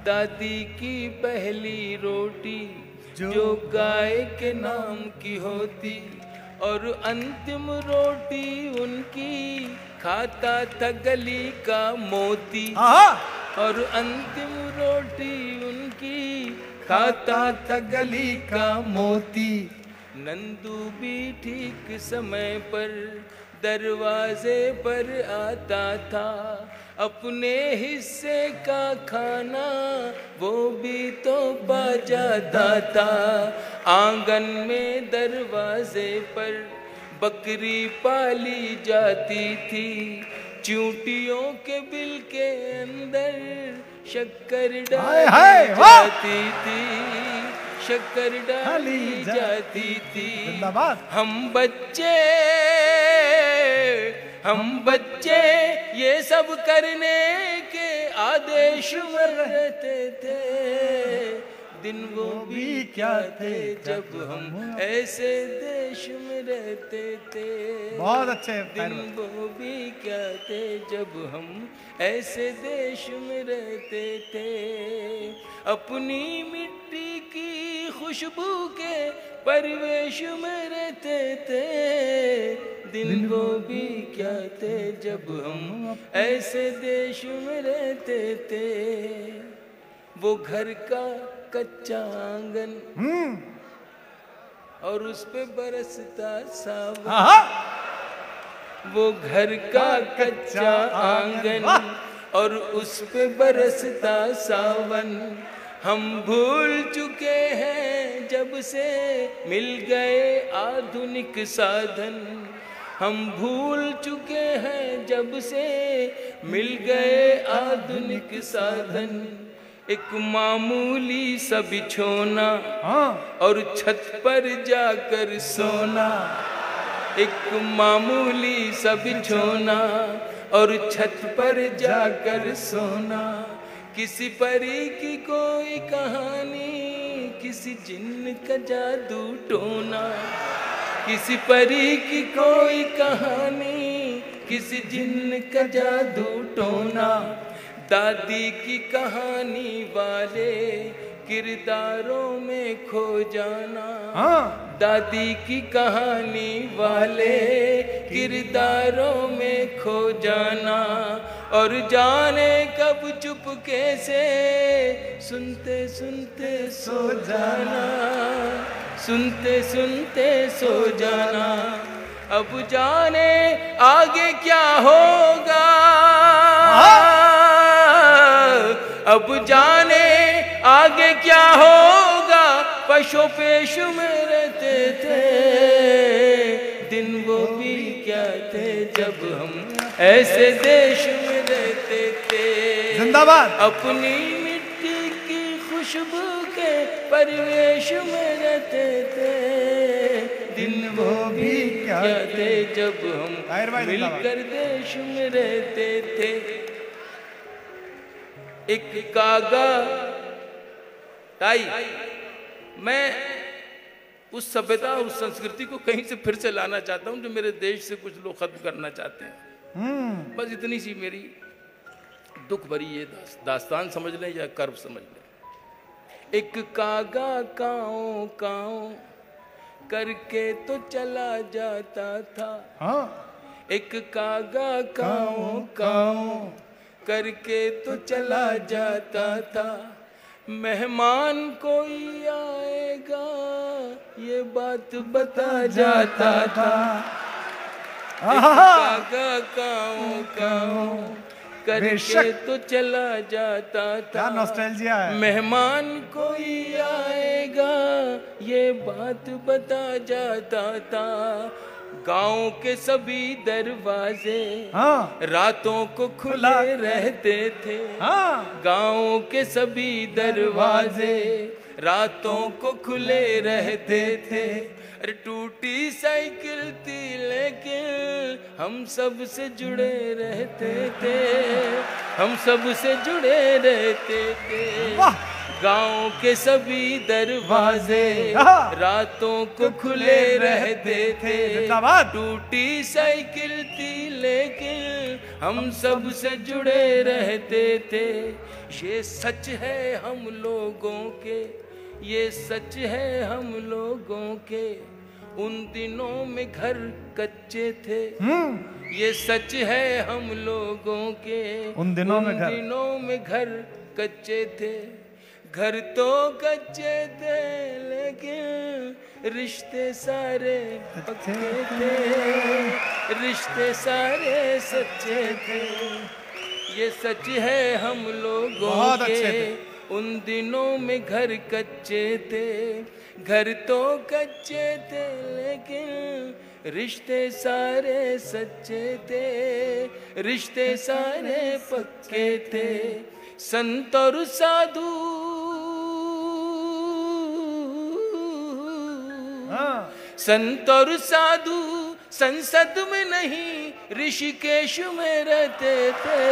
दादी की पहली रोटी जो गाय के नाम की होती, और अंतिम रोटी उनकी खाता था गली का मोती। और अंतिम रोटी उनकी खाता था गली का मोती। नंदू भी ठीक समय पर दरवाजे पर आता था, अपने हिस्से का खाना वो भी तो पा जाता था। आंगन में दरवाजे पर बकरी पाली जाती थी, चूंटियों के बिल के अंदर शक्कर डाली जाती थी, शक्कर डाली जाती थी। हम बच्चे ये सब करने के आदेश में रहते थे। दिन वो भी क्या थे जब हम ऐसे देश में रहते थे। बहुत अच्छे। दिन वो भी क्या थे जब हम ऐसे देश में रहते थे। अपनी मिट्टी की खुशबू के परिवेश में रहते थे। दिन वो भी क्या थे जब हम ऐसे देश में रहते थे। वो घर का कच्चा आंगन और उस पे बरसता सावन। वो घर का कच्चा आंगन और उस पे बरसता सावन। हम भूल चुके हैं जब से मिल गए आधुनिक साधन। हम भूल चुके हैं जब से मिल गए आधुनिक साधन। एक मामूली सा बिछोना और छत पर जाकर सोना। एक मामूली सा बिछोना और छत पर जाकर सोना। किसी परी की कोई कहानी, किसी जिन्न का जादू टोना। किसी परी की कोई कहानी, किसी जिन्न का जादू टोना। दादी की कहानी वाले किरदारों में खो जाना। दादी की कहानी वाले किरदारों में खो जाना। और जाने कब चुपके से सुनते सुनते सो जाना। सुनते सुनते सो जाना। अब जाने आगे क्या होगा। अब जाने आगे क्या होगा। पशु पेश में रहते थे। दिन वो भी क्या थे जब हम ऐसे देश में रहते थे। जिंदाबाद। अपनी मिट्टी की खुशबू के परिवेश में रहते थे। दिन वो भी क्या थे जब हम मिलकर देश में रहते थे। एक कागा ताई, मैं उस सभ्यता और उस संस्कृति को कहीं से फिर से लाना चाहता हूं जो मेरे देश से कुछ लोग खत्म करना चाहते हैं। बस इतनी सी मेरी दुख भरी ये दास्तान समझ लें या कर्व समझ लें। एक कागा काओ काओ करके तो चला जाता था। एक कागा काओ काओ करके तो चला जाता था। मेहमान कोई आएगा ये बात बता जाता था। कागा काओ काओ करके तो चला जाता था। क्या नॉस्टैल्जिया है। मेहमान कोई आएगा ये बात बता जाता था। गांव के सभी दरवाजे रातों को खुले रहते थे। गांव के सभी दरवाजे रातों को खुले रहते थे। अरे टूटी साइकिल थी लेकिन हम सब से जुड़े रहते थे, हम सब से जुड़े रहते थे। गांव के सभी दरवाजे रातों को खुले रहते थे। टूटी साइकिल थी लेकिन हम सब से जुड़े रहते थे। ये सच है हम लोगों के, ये सच है हम लोगों के। उन दिनों में घर कच्चे थे, ये सच है हम लोगों के। उन दिनों में घर कच्चे थे। घर तो कच्चे थे लेकिन रिश्ते सारे पक्के थे, रिश्ते सारे सच्चे थे। ये सच है हम लोगों के। उन दिनों में घर कच्चे थे, घर तो कच्चे थे लेकिन रिश्ते सारे सच्चे थे, रिश्ते सारे पक्के थे। संत और साधु संत और साधु संसद में नहीं ऋषिकेश में रहते थे।